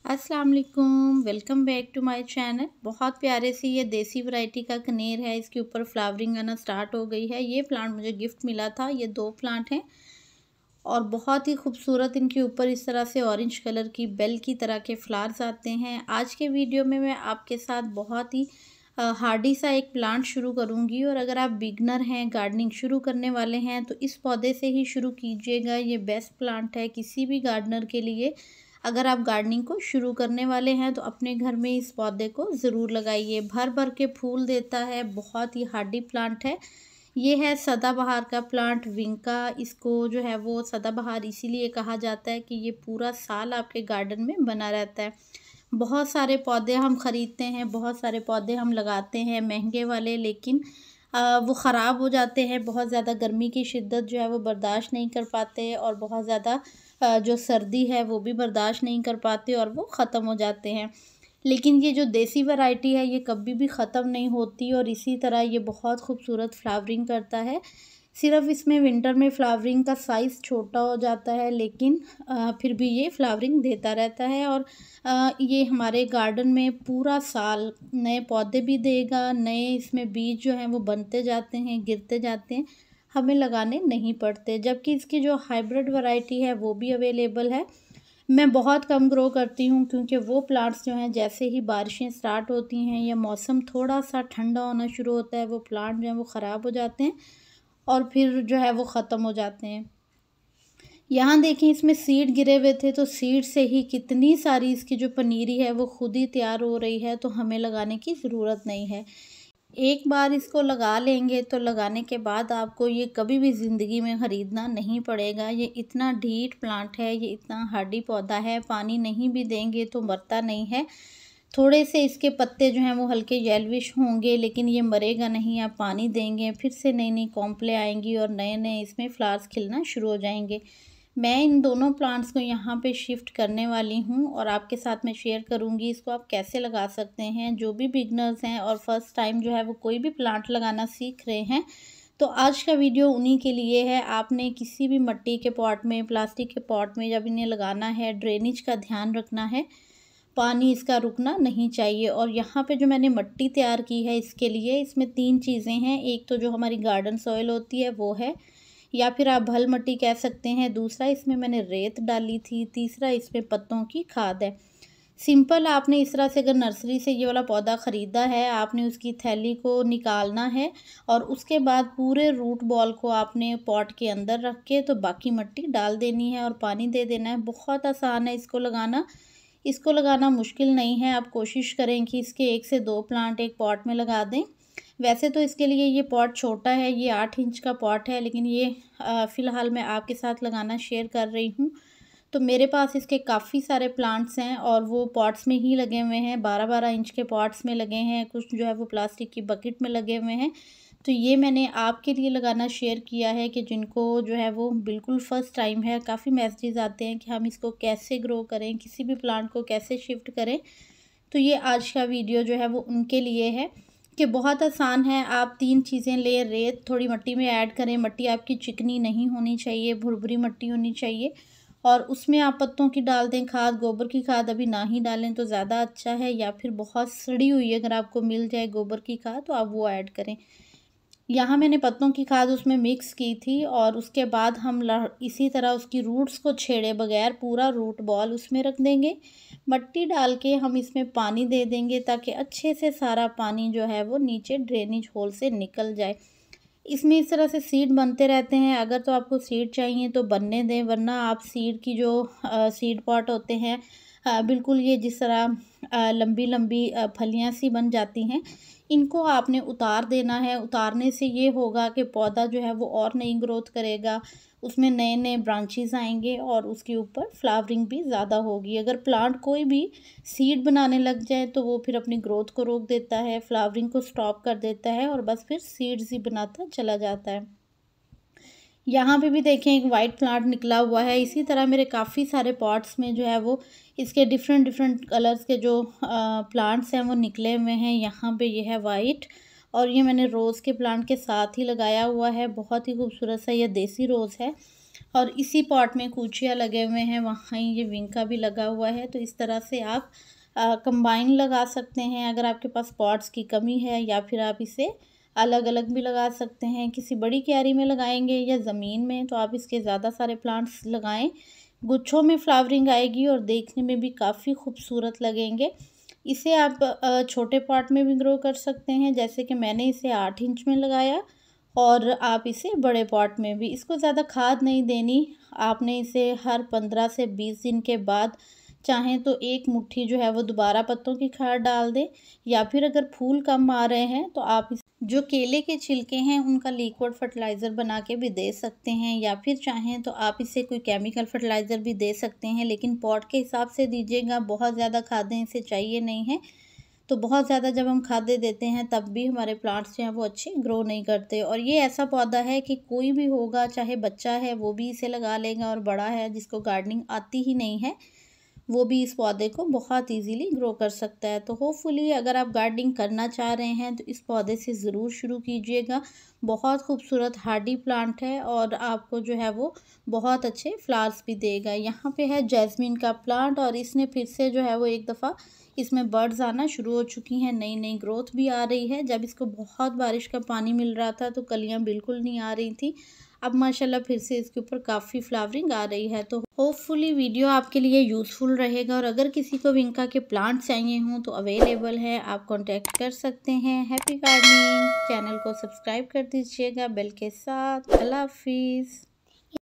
अस्सलाम वालेकुम, welcome back to my channel. बहुत प्यारे सी ये देसी वैरायटी का कनेर है। इसके ऊपर फ्लावरिंग आना स्टार्ट हो गई है। ये प्लांट मुझे गिफ्ट मिला था। ये 2 प्लांट हैं और बहुत ही खूबसूरत इनके ऊपर इस तरह से ऑरेंज कलर की बेल की तरह के फ्लावर्स आते हैं। आज के वीडियो में मैं आपके साथ बहुत ही हार्डी सा एक प्लांट शुरू करूंगी और अगर आप बिगनर हैं, गार्डनिंग शुरू करने वाले हैं तो इस पौधे से ही शुरू कीजिएगा। ये बेस्ट प्लांट है किसी भी गार्डनर के लिए। अगर आप गार्डनिंग को शुरू करने वाले हैं तो अपने घर में इस पौधे को ज़रूर लगाइए। भर भर के फूल देता है, बहुत ही हार्डी प्लांट है। ये है सदाबहार का प्लांट विंका। इसको जो है वो सदाबहार इसीलिए कहा जाता है कि ये पूरा साल आपके गार्डन में बना रहता है। बहुत सारे पौधे हम ख़रीदते हैं, बहुत सारे पौधे हम लगाते हैं महंगे वाले, लेकिन वो ख़राब हो जाते हैं। बहुत ज़्यादा गर्मी की शिद्दत जो है वो बर्दाश्त नहीं कर पाते और बहुत ज़्यादा जो सर्दी है वो भी बर्दाश्त नहीं कर पाते और वो ख़त्म हो जाते हैं। लेकिन ये जो देसी वैरायटी है ये कभी भी ख़त्म नहीं होती और इसी तरह ये बहुत खूबसूरत फ्लावरिंग करता है। सिर्फ़ इसमें विंटर में फ्लावरिंग का साइज़ छोटा हो जाता है, लेकिन फिर भी ये फ्लावरिंग देता रहता है और ये हमारे गार्डन में पूरा साल नए पौधे भी देगा। नए इसमें बीज जो हैं वो बनते जाते हैं, गिरते जाते हैं, हमें लगाने नहीं पड़ते। जबकि इसकी जो हाइब्रिड वैरायटी है वो भी अवेलेबल है। मैं बहुत कम ग्रो करती हूँ क्योंकि वो प्लांट्स जो हैं जैसे ही बारिशें स्टार्ट होती हैं या मौसम थोड़ा सा ठंडा होना शुरू होता है, वो प्लांट जो हैं वो ख़राब हो जाते हैं और फिर जो है वो ख़त्म हो जाते हैं। यहाँ देखें, इसमें सीड गिरे हुए थे तो सीड से ही कितनी सारी इसकी जो पनीरी है वो खुद ही तैयार हो रही है, तो हमें लगाने की ज़रूरत नहीं है। एक बार इसको लगा लेंगे तो लगाने के बाद आपको ये कभी भी ज़िंदगी में ख़रीदना नहीं पड़ेगा। ये इतना ढीठ प्लांट है, ये इतना हार्डी पौधा है, पानी नहीं भी देंगे तो मरता नहीं है। थोड़े से इसके पत्ते जो हैं वो हल्के येलोविश होंगे, लेकिन ये मरेगा नहीं। आप पानी देंगे फिर से नई नई कॉम्प्ले आएंगी और नए नए इसमें फ्लावर्स खिलना शुरू हो जाएंगे। मैं इन दोनों प्लांट्स को यहाँ पे शिफ्ट करने वाली हूँ और आपके साथ मैं शेयर करूँगी इसको आप कैसे लगा सकते हैं। जो भी बिगनर्स हैं और फर्स्ट टाइम जो है वो कोई भी प्लांट लगाना सीख रहे हैं, तो आज का वीडियो उन्हीं के लिए है। आपने किसी भी मिट्टी के पॉट में, प्लास्टिक के पॉट में जब इन्हें लगाना है, ड्रेनेज का ध्यान रखना है, पानी इसका रुकना नहीं चाहिए। और यहाँ पे जो मैंने मिट्टी तैयार की है इसके लिए, इसमें 3 चीज़ें हैं। एक तो जो हमारी गार्डन सॉइल होती है वो है, या फिर आप भल मिट्टी कह सकते हैं। दूसरा इसमें मैंने रेत डाली थी। तीसरा इसमें पत्तों की खाद है। सिंपल आपने इस तरह से अगर नर्सरी से ये वाला पौधा ख़रीदा है, आपने उसकी थैली को निकालना है और उसके बाद पूरे रूट बॉल को आपने पॉट के अंदर रख के तो बाकी मिट्टी डाल देनी है और पानी दे देना है। बहुत आसान है इसको लगाना। इसको लगाना मुश्किल नहीं है। आप कोशिश करें कि इसके 1 से 2 प्लांट एक पॉट में लगा दें। वैसे तो इसके लिए ये पॉट छोटा है, ये 8 इंच का पॉट है, लेकिन ये फ़िलहाल मैं आपके साथ लगाना शेयर कर रही हूँ। तो मेरे पास इसके काफ़ी सारे प्लांट्स हैं और वो पॉट्स में ही लगे हुए हैं। 12-12 इंच के पॉट्स में लगे हैं, कुछ जो है वो प्लास्टिक की बकेट में लगे हुए हैं। तो ये मैंने आपके लिए लगाना शेयर किया है कि जिनको जो है वो बिल्कुल फ़र्स्ट टाइम है। काफ़ी मैसेजेस आते हैं कि हम इसको कैसे ग्रो करें, किसी भी प्लांट को कैसे शिफ्ट करें। तो ये आज का वीडियो जो है वो उनके लिए है कि बहुत आसान है। आप 3 चीज़ें लें, रेत थोड़ी मिट्टी में ऐड करें। मिट्टी आपकी चिकनी नहीं होनी चाहिए, भुरभुरी मिट्टी होनी चाहिए और उसमें आप पत्तों की डाल दें खाद। गोबर की खाद अभी ना ही डालें तो ज़्यादा अच्छा है, या फिर बहुत सड़ी हुई अगर आपको मिल जाए गोबर की खाद तो आप वो ऐड करें। यहाँ मैंने पत्तों की खाद उसमें मिक्स की थी और उसके बाद हम इसी तरह उसकी रूट्स को छेड़े बगैर पूरा रूट बॉल उसमें रख देंगे। मिट्टी डाल के हम इसमें पानी दे देंगे ताकि अच्छे से सारा पानी जो है वो नीचे ड्रेनेज होल से निकल जाए। इसमें इस तरह से सीड बनते रहते हैं। अगर तो आपको सीड चाहिए तो बनने दें, वरना आप सीड की जो सीड पॉट होते हैं, बिल्कुल ये जिस तरह लंबी लंबी फलियाँ सी बन जाती हैं, इनको आपने उतार देना है। उतारने से ये होगा कि पौधा जो है वो और नई ग्रोथ करेगा, उसमें नए नए ब्रांचेस आएंगे और उसके ऊपर फ्लावरिंग भी ज़्यादा होगी। अगर प्लांट कोई भी सीड बनाने लग जाए तो वो फिर अपनी ग्रोथ को रोक देता है, फ्लावरिंग को स्टॉप कर देता है और बस फिर सीड्स ही बनाता चला जाता है। यहाँ पे भी देखें एक वाइट प्लांट निकला हुआ है। इसी तरह मेरे काफ़ी सारे पॉट्स में जो है वो इसके डिफरेंट डिफरेंट कलर्स के जो प्लांट्स हैं वो निकले हुए हैं। यहाँ पे ये है वाइट और ये मैंने रोज़ के प्लांट के साथ ही लगाया हुआ है। बहुत ही खूबसूरत सा ये देसी रोज़ है और इसी पॉट में कूचिया लगे हुए हैं, वहाँ ये विंका भी लगा हुआ है। तो इस तरह से आप कंबाइन लगा सकते हैं अगर आपके पास पॉट्स की कमी है, या फिर आप इसे अलग अलग भी लगा सकते हैं। किसी बड़ी क्यारी में लगाएंगे या ज़मीन में तो आप इसके ज़्यादा सारे प्लांट्स लगाएं, गुच्छों में फ्लावरिंग आएगी और देखने में भी काफ़ी खूबसूरत लगेंगे। इसे आप छोटे पॉट में भी ग्रो कर सकते हैं, जैसे कि मैंने इसे 8 इंच में लगाया, और आप इसे बड़े पॉट में भी। इसको ज़्यादा खाद नहीं देनी, आपने इसे हर 15 से 20 दिन के बाद चाहें तो एक मुट्ठी जो है वो दोबारा पत्तों की खाद डाल दें, या फिर अगर फूल कम आ रहे हैं तो आप जो केले के छिलके हैं उनका लिक्विड फर्टिलाइज़र बना के भी दे सकते हैं, या फिर चाहें तो आप इसे कोई केमिकल फर्टिलाइज़र भी दे सकते हैं, लेकिन पॉट के हिसाब से दीजिएगा। बहुत ज़्यादा खादें इसे चाहिए नहीं है, तो बहुत ज़्यादा जब हम खादें देते हैं तब भी हमारे प्लांट्स जो हैं वो अच्छे ग्रो नहीं करते। और ये ऐसा पौधा है कि कोई भी होगा, चाहे बच्चा है वो भी इसे लगा लेगा, और बड़ा है जिसको गार्डनिंग आती ही नहीं है वो भी इस पौधे को बहुत इजीली ग्रो कर सकता है। तो होपफुली अगर आप गार्डनिंग करना चाह रहे हैं तो इस पौधे से ज़रूर शुरू कीजिएगा। बहुत खूबसूरत हार्डी प्लांट है और आपको जो है वो बहुत अच्छे फ्लावर्स भी देगा। यहाँ पे है जैस्मीन का प्लांट, और इसने फिर से जो है वो एक दफ़ा इसमें बर्ड्स आना शुरू हो चुकी हैं, नई नई ग्रोथ भी आ रही है। जब इसको बहुत बारिश का पानी मिल रहा था तो कलियाँ बिल्कुल नहीं आ रही थी, अब माशाल्लाह फिर से इसके ऊपर काफ़ी फ्लावरिंग आ रही है। तो होपफुली वीडियो आपके लिए यूज़फुल रहेगा, और अगर किसी को विंका के प्लांट चाहिए हों तो अवेलेबल है, आप कांटेक्ट कर सकते हैं। हैप्पी गार्डनिंग, चैनल को सब्सक्राइब कर दीजिएगा बेल के साथ। अल्लाह हाफिज़।